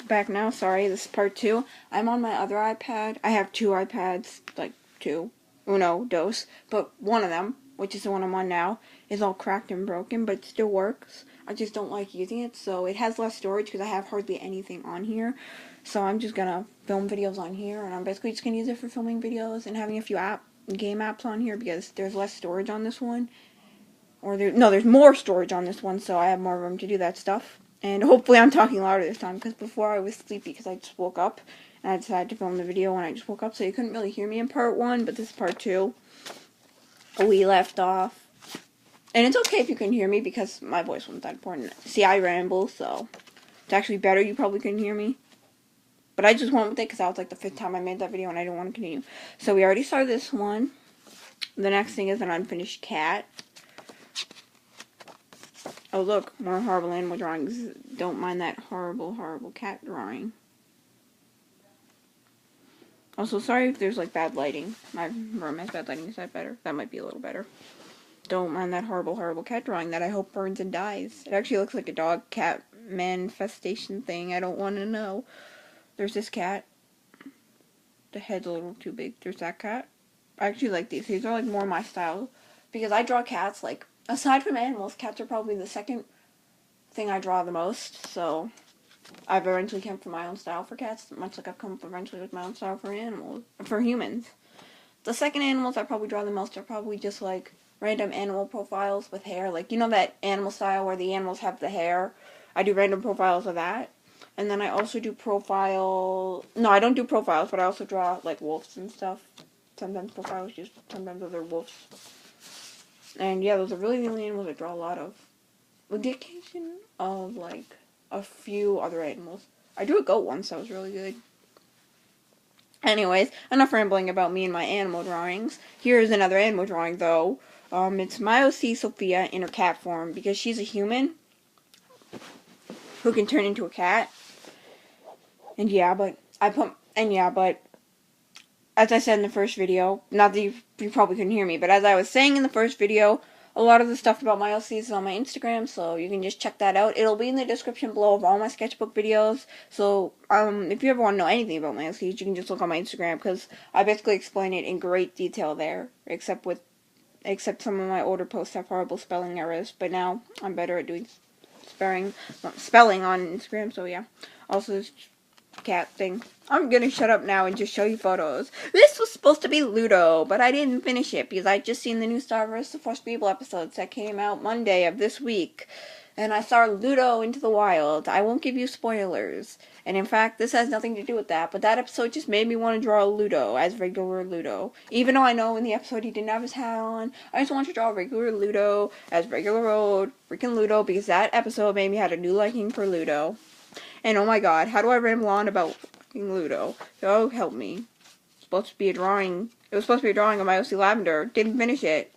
back now. Sorry, this is part 2. I'm on my other iPad. I have 2 iPads, like 2, uno, dos, but one of them, which is the one I'm on now, is all cracked and broken, but it still works. I just don't like using it, so it has less storage because I have hardly anything on here. So I'm just gonna film videos on here, and I'm basically just gonna use it for filming videos and having a few game apps on here because there's less storage on this one. There's more storage on this one, so I have more room to do that stuff. And hopefully I'm talking louder this time, because before I was sleepy because I just woke up, and I decided to film the video when I just woke up, so you couldn't really hear me in part 1, but this is part 2. We left off. And it's okay if you couldn't hear me, because my voice wasn't that important. See, I ramble, so it's actually better you probably couldn't hear me. But I just went with it, because that was like the 5th time I made that video, and I didn't want to continue. So we already started this one. The next thing is an unfinished cat. Oh look, more horrible animal drawings. Don't mind that horrible, horrible cat drawing. Also, sorry if there's like bad lighting. My room has bad lighting. Is that better? That might be a little better. Don't mind that horrible, horrible cat drawing that I hope burns and dies. It actually looks like a dog-cat manifestation thing. I don't want to know. There's this cat. The head's a little too big. There's that cat. I actually like these. These are like more my style. Because I draw cats like... Aside from animals, cats are probably the second thing I draw the most, so I've eventually come to my own style for cats, much like I've come up eventually with my own style for humans. The second animals I probably draw the most are probably just like random animal profiles with hair, like you know that animal style where the animals have the hair? I do random profiles of that. And then I also do I don't do profiles, but I also draw like wolves and stuff. Sometimes profiles, just sometimes other wolves. And yeah, those are really the only animals I draw a lot of. With the occasion of, like, a few other animals. I drew a goat once, that was really good. Anyways, enough rambling about me and my animal drawings. Here's another animal drawing, though. It's Myoc Sophia in her cat form, because she's a human who can turn into a cat. And yeah, but as I said in the first video, not that you probably couldn't hear me, but as I was saying in the first video, a lot of the stuff about Myoc is on my Instagram, so you can just check that out. It'll be in the description below of all my sketchbook videos, so if you ever want to know anything about Myoc, you can just look on my Instagram, because I basically explain it in great detail there, except some of my older posts have horrible spelling errors, but now I'm better at doing spelling on Instagram, so yeah. Also, this cat thing. I'm gonna shut up now and just show you photos. This was supposed to be Ludo, but I didn't finish it because I just seen the new Star vs. the Force People episodes that came out Monday of this week. And I saw Ludo into the wild. I won't give you spoilers. And in fact, this has nothing to do with that, but that episode just made me want to draw Ludo as regular Ludo. Even though I know in the episode he didn't have his hat on, I just want to draw regular Ludo as regular old freaking Ludo because that episode made me have a new liking for Ludo. And oh my god, how do I ramble on about fucking Ludo? Oh, help me. It was supposed to be a drawing of Myoc Lavender. Didn't finish it.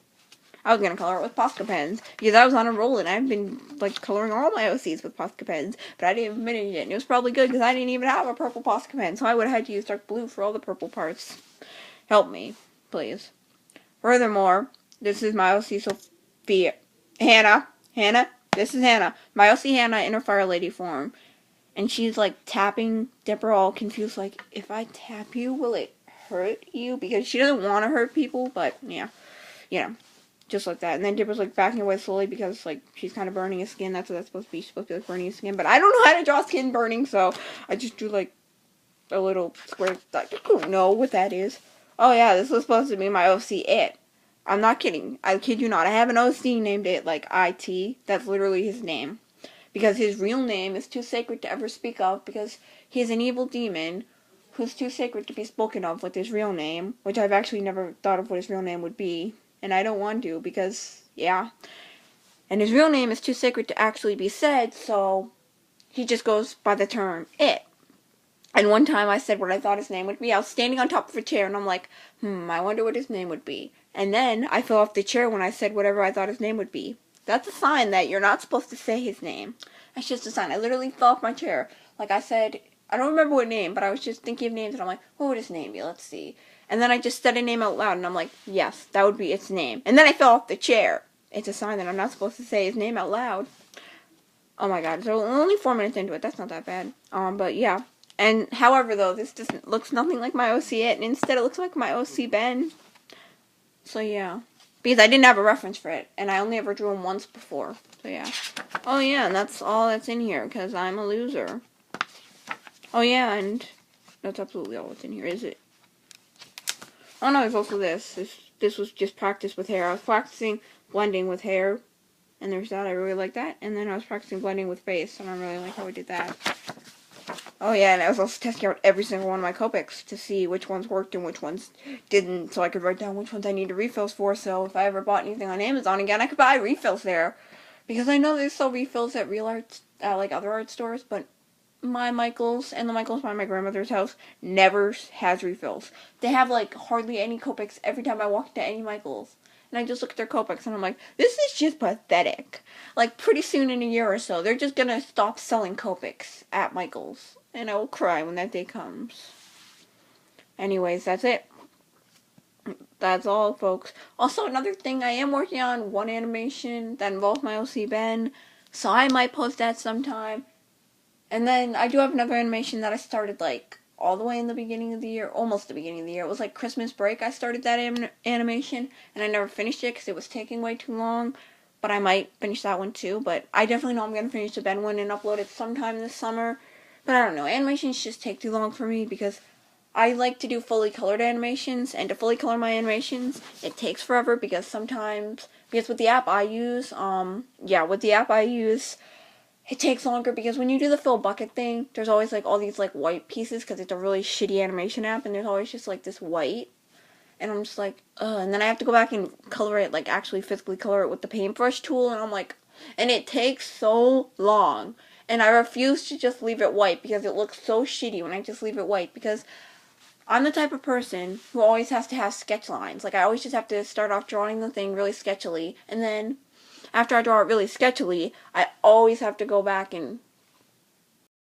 I was gonna color it with Posca pens, because I was on a roll and I've been, like, coloring all my OCs with Posca pens, but I didn't finish it, and it was probably good, because I didn't even have a purple Posca pen, so I would have had to use dark blue for all the purple parts. Help me, please. Furthermore, this is Myoc Sophia. Hannah, this is Hannah. Myoc Hannah in her Fire Lady form. And she's, like, tapping Dipper all confused, like, if I tap you, will it hurt you? Because she doesn't want to hurt people, but, yeah. You know, just like that. And then Dipper's, like, backing away slowly because, like, she's kind of burning his skin. That's what that's supposed to be. She's supposed to be, like, burning his skin. But I don't know how to draw skin burning, so I just drew, like, a little square. I don't know what that is. Oh, yeah, this was supposed to be my OC, It. I'm not kidding. I kid you not. I have an OC named It, like, IT. That's literally his name. Because his real name is too sacred to ever speak of, because he's an evil demon who's too sacred to be spoken of with his real name, which I've actually never thought of what his real name would be, and I don't want to, because, yeah. And his real name is too sacred to actually be said, so he just goes by the term It. And one time I said what I thought his name would be. I was standing on top of a chair, and I'm like, I wonder what his name would be. And then I fell off the chair when I said whatever I thought his name would be. That's a sign that you're not supposed to say his name. That's just a sign. I literally fell off my chair. Like I said, I don't remember what name, but I was just thinking of names, and I'm like, what would his name be? Let's see. And then I just said a name out loud, and I'm like, yes, that would be its name. And then I fell off the chair. It's a sign that I'm not supposed to say his name out loud. Oh my god, so only 4 minutes into it. That's not that bad. But yeah. And however though, this doesn't looks nothing like my OC it, and instead it looks like my OC Ben. So yeah. Because I didn't have a reference for it, and I only ever drew him once before. So yeah. Oh yeah, and that's all that's in here, because I'm a loser. Oh yeah, and that's absolutely all that's in here, is it? Oh no, there's also this. This was just practice with hair. I was practicing blending with hair, and there's that. I really like that. And then I was practicing blending with face, and I really like how we did that. Oh yeah, and I was also testing out every single one of my Copics to see which ones worked and which ones didn't, so I could write down which ones I needed refills for, so if I ever bought anything on Amazon again, I could buy refills there. Because I know they sell refills at real art, like other art stores, but my Michaels and the Michaels by my grandmother's house never has refills. They have like hardly any Copics every time I walk into any Michaels. And I just look at their Copics and I'm like, this is just pathetic. Like pretty soon in a year or so, they're just gonna stop selling Copics at Michaels. And I will cry when that day comes. Anyways, that's it. That's all, folks. Also, another thing, I am working on one animation that involves my OC Ben, so I might post that sometime. And then I do have another animation that I started like all the way in the beginning of the year, almost the beginning of the year. It was like Christmas break I started that animation, and I never finished it because it was taking way too long. But I might finish that one too. But I definitely know I'm going to finish the Ben one and upload it sometime this summer. But I don't know, animations just take too long for me because I like to do fully colored animations, and to fully color my animations, it takes forever because sometimes, because with the app I use, it takes longer because when you do the fill bucket thing, there's always like all these like white pieces because it's a really shitty animation app, and there's always just like this white, and I'm just like, ugh, and then I have to go back and color it, like actually physically color it with the paintbrush tool, and I'm like, and it takes so long, and I refuse to just leave it white because it looks so shitty when I just leave it white because I'm the type of person who always has to have sketch lines. Like, I always just have to start off drawing the thing really sketchily, and then after I draw it really sketchily, I always have to go back and